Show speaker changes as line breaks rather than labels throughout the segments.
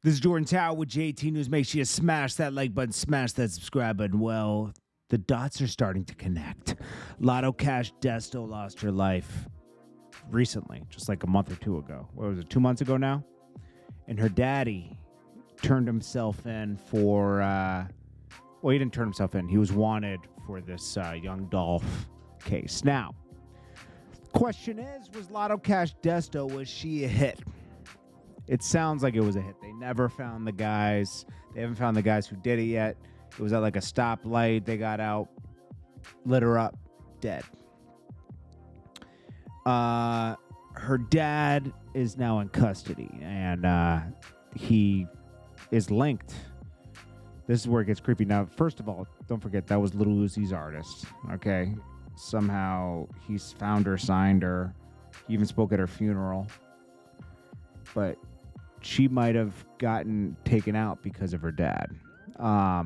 This is Jordan Tower with JT News. Make sure you smash that like button, smash that subscribe button. Well, the dots are starting to connect. Lotto Cash Desto lost her life recently, just like a month or two ago. What was it, 2 months ago now? And her daddy turned himself in for, well, he didn't turn himself in. He was wanted for this young Dolph case. Now, question is, was Lotto Cash Desto, was she a hit? It sounds like it was a hit. They never found the guys. They haven't found the guys who did it yet. It was at like a stoplight. They got out, lit her up, dead. Her dad is now in custody, and he is linked. This is where it gets creepy. Now, first of all, don't forget, that was Lil Uzi's artist, okay? Somehow he's found her, signed her. He even spoke at her funeral. But she might have gotten taken out because of her dad. Her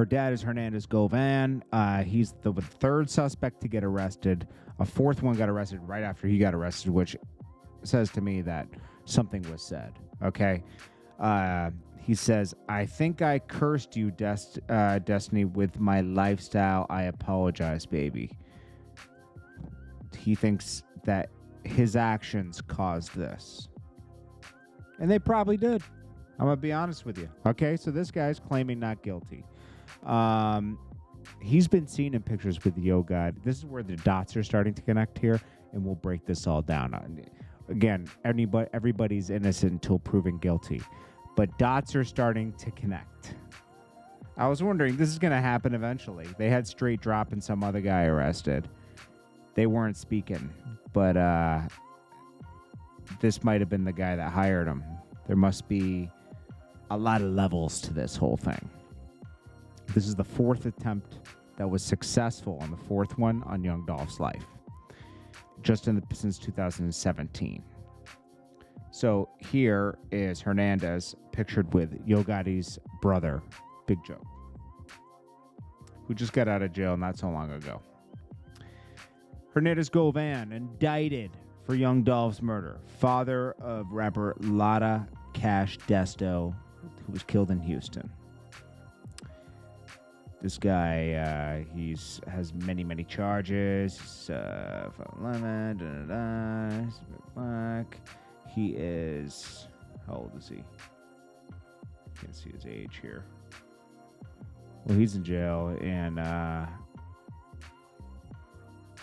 dad is Hernandez Govan. He's the third suspect to get arrested. A fourth one got arrested right after he got arrested, which says to me that something was said. Okay. He says, "I think I cursed you, Destiny, with my lifestyle. I apologize, baby." He thinks that his actions caused this. And they probably did. I'm going to be honest with you. Okay, so this guy's claiming not guilty. He's been seen in pictures with Yo Gotti. This is where the dots are starting to connect here, and we'll break this all down. Again, everybody's innocent until proven guilty. But dots are starting to connect. I was wondering, this is going to happen eventually. They had Straight Drop and some other guy arrested. They weren't speaking, but this might have been the guy that hired him. There must be a lot of levels to this whole thing. This is the fourth attempt that was successful on the fourth one on young Dolph's life, just since 2017. So here is Hernandez pictured with Yo Gotti's brother, Big Joe, who just got out of jail not so long ago. Hernandez Govan indicted for young Dolph's murder. Father of rapper Lotto Cash Desto, who was killed in Houston. This guy, has many charges. He is, how old is he? Can't see his age here. Well, he's in jail and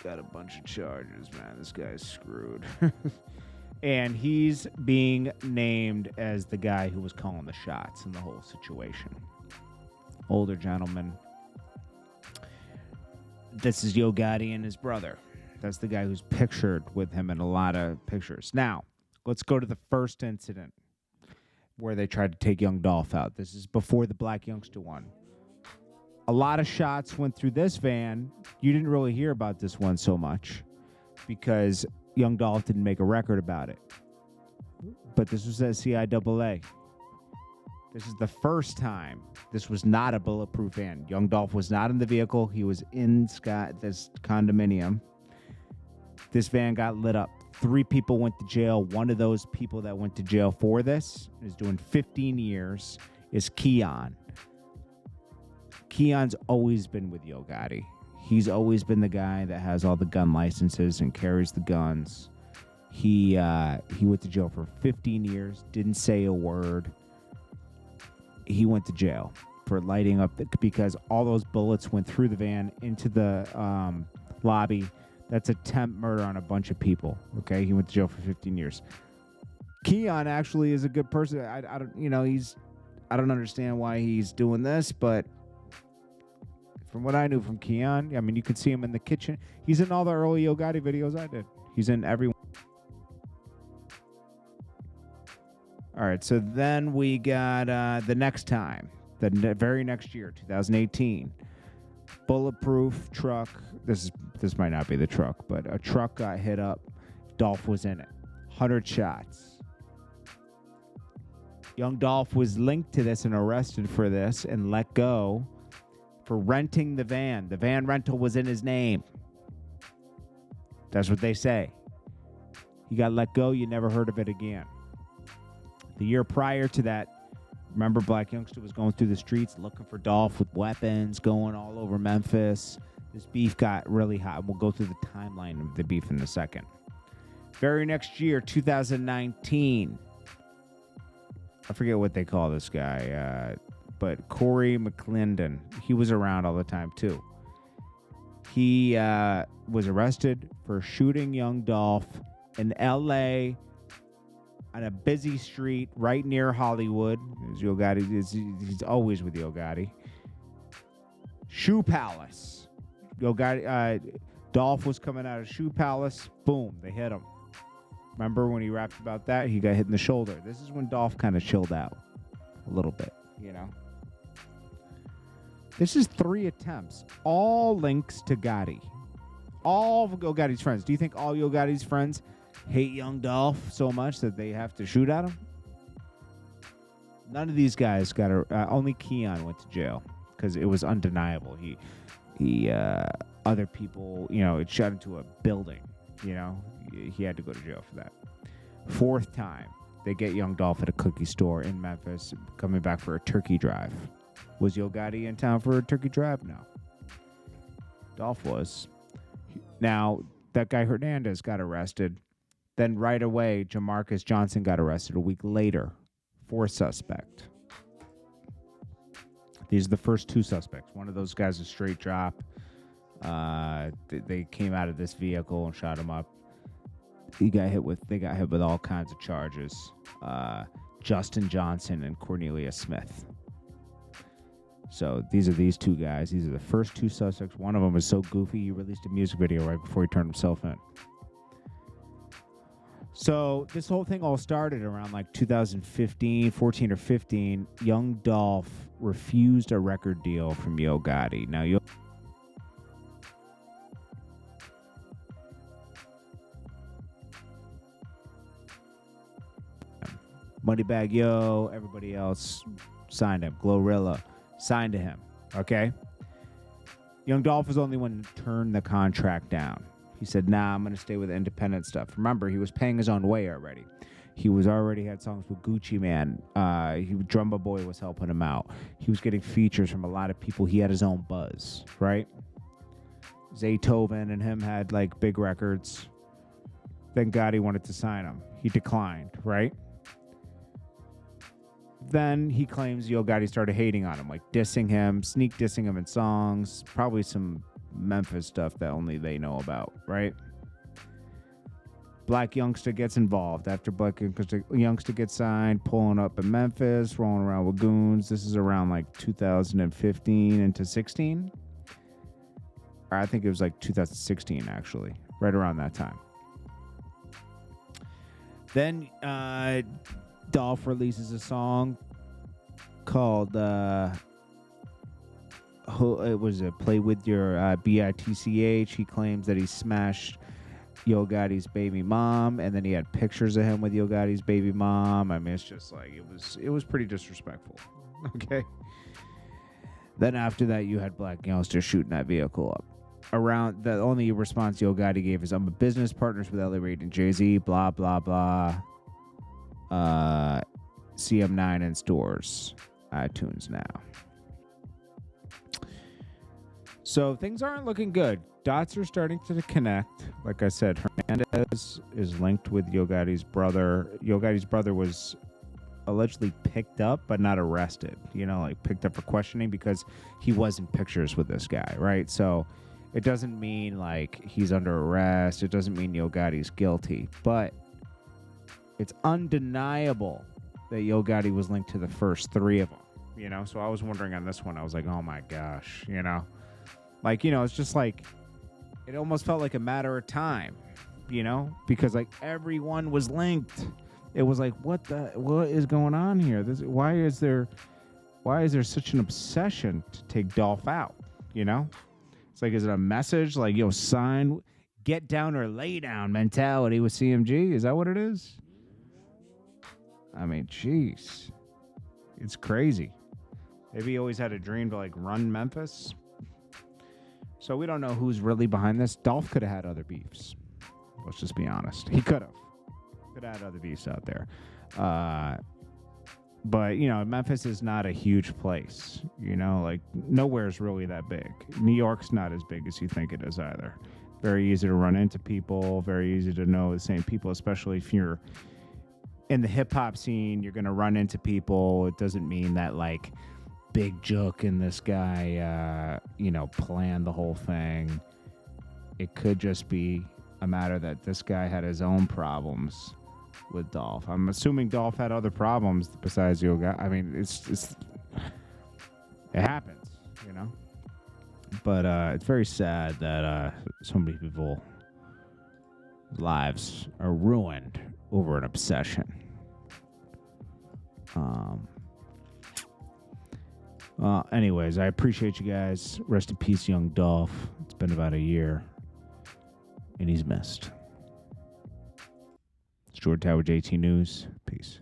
got a bunch of charges, man. This guy's screwed. And he's being named as the guy who was calling the shots in the whole situation. Older gentleman. This is Yo Gotti and his brother. That's the guy who's pictured with him in a lot of pictures. Now, let's go to the first incident where they tried to take young Dolph out. This is before the black youngster one. A lot of shots went through this van. You didn't really hear about this one so much because young Dolph didn't make a record about it. But this was at CIAA. This is the first time this was not a bulletproof van. Young Dolph was not in the vehicle. He was in this condominium. This van got lit up. 3 people went to jail. One of those people that went to jail for this is doing 15 years is Keon. Keon's always been with Yo Gotti. He's always been the guy that has all the gun licenses and carries the guns. He went to jail for 15 years, didn't say a word. He went to jail for lighting up because all those bullets went through the van into the lobby. That's attempt murder on a bunch of people. Okay, he went to jail for 15 years. Keon actually is a good person. I don't understand why he's doing this, but from what I knew from Keon, I mean, you could see him in the kitchen. He's in all the early Yo Gotti videos I did. He's in every one. All right, so then we got the next time, the very next year, 2018. Bulletproof truck. This might not be the truck, but a truck got hit up. Dolph was in it. 100 shots. Young Dolph was linked to this and arrested for this and let go for renting the van. The van rental was in his name. That's what they say. He got let go. You never heard of it again. The year prior to that, remember Black Youngster was going through the streets looking for Dolph with weapons, going all over Memphis. This beef got really hot. We'll go through the timeline of the beef in a second. Very next year, 2019. I forget what they call this guy, but Corey McClendon. He was around all the time, too. He was arrested for shooting young Dolph in L.A., on a busy street right near Hollywood. Yo Gotti, he's always with Yo Gotti. Shoe Palace. Yo Gotti, Dolph was coming out of Shoe Palace. Boom, they hit him. Remember when he rapped about that? He got hit in the shoulder. This is when Dolph kind of chilled out a little bit, you know. This is 3 attempts. All links to Gotti. All of Yo Gotti's friends. Do you think all Yo Gotti's friends hate young Dolph so much that they have to shoot at him? None of these guys got only Keon went to jail because it was undeniable. He other people, you know, it shot into a building, you know. He had to go to jail for that. 4th time, they get young Dolph at a cookie store in Memphis, coming back for a turkey drive. Was Yo Gotti in town for a turkey drive? No. Dolph was. Now, that guy Hernandez got arrested. Then right away, Jamarcus Johnson got arrested a week later for suspect. These are the first 2 suspects. One of those guys, a straight drop. They came out of this vehicle and shot him up. They got hit with all kinds of charges. Justin Johnson and Cornelia Smith. So these are these 2 guys. These are the first 2 suspects. One of them was so goofy, he released a music video right before he turned himself in. So this whole thing all started around like 2015, 14 or 15. Young Dolph refused a record deal from Yo Gotti. Now, Moneybagg Yo, everybody else signed him. Glorilla signed to him. Okay? Young Dolph was the only one to turn the contract down. He said, nah, I'm going to stay with independent stuff. Remember, he was paying his own way already. He was already had songs with Gucci Mane. Drumba Boy was helping him out. He was getting features from a lot of people. He had his own buzz, right? Zaytoven and him had like big records. Then Gotti wanted to sign him. He declined, right? Then he claims Yo Gotti started hating on him, like dissing him, sneak dissing him in songs, probably some Memphis stuff that only they know about, right? Black Youngster gets involved after Black Youngster gets signed, pulling up in Memphis, rolling around with goons. This is around like 2015 into 16. I think it was like 2016, actually, right around that time. Then Dolph releases a song called it was a Play With Your BITCH. He claims that he smashed Yo Gotti's baby mom, and then he had pictures of him with Yo Gotti's baby mom. I mean, it's just like it was pretty disrespectful. Okay. Then after that, you had Black Youngster shooting that vehicle up. Around the only response Yo Gotti gave is, "I'm a business partners with LA Reid and Jay-Z, blah blah blah. CM9 in stores, iTunes now." So things aren't looking good. Dots are starting to connect. Like I said, Hernandez is linked with Yo Gotti's brother. Yo Gotti's brother was allegedly picked up but not arrested. You know, like picked up for questioning because he was in pictures with this guy, right? So it doesn't mean like he's under arrest. It doesn't mean Yo Gotti's guilty. But it's undeniable that Yo Gotti was linked to the first 3 of them. You know, so I was wondering on this one, I was like, oh my gosh, you know. Like, you know, it's just like, it almost felt like a matter of time, you know, because like everyone was linked. It was like, what is going on here? Why is there such an obsession to take Dolph out? You know, it's like, is it a message like, yo, sign, get down or lay down mentality with CMG? Is that what it is? I mean, jeez, it's crazy. Maybe he always had a dream to like run Memphis. So we don't know who's really behind this. Dolph could have had other beefs. Let's just be honest. He could have had other beefs out there. But, Memphis is not a huge place. Like nowhere's really that big. New York's not as big as you think it is either. Very easy to run into people, very easy to know the same people, especially if you're in the hip hop scene, you're going to run into people. It doesn't mean that like Big Jook and this guy, planned the whole thing. It could just be a matter that this guy had his own problems with Dolph. I'm assuming Dolph had other problems besides yoga. I mean, it happens, But it's very sad that so many people's lives are ruined over an obsession. Anyways, I appreciate you guys. Rest in peace, young Dolph. It's been about a year, and he's missed. It's Jordan Tower, JT News. Peace.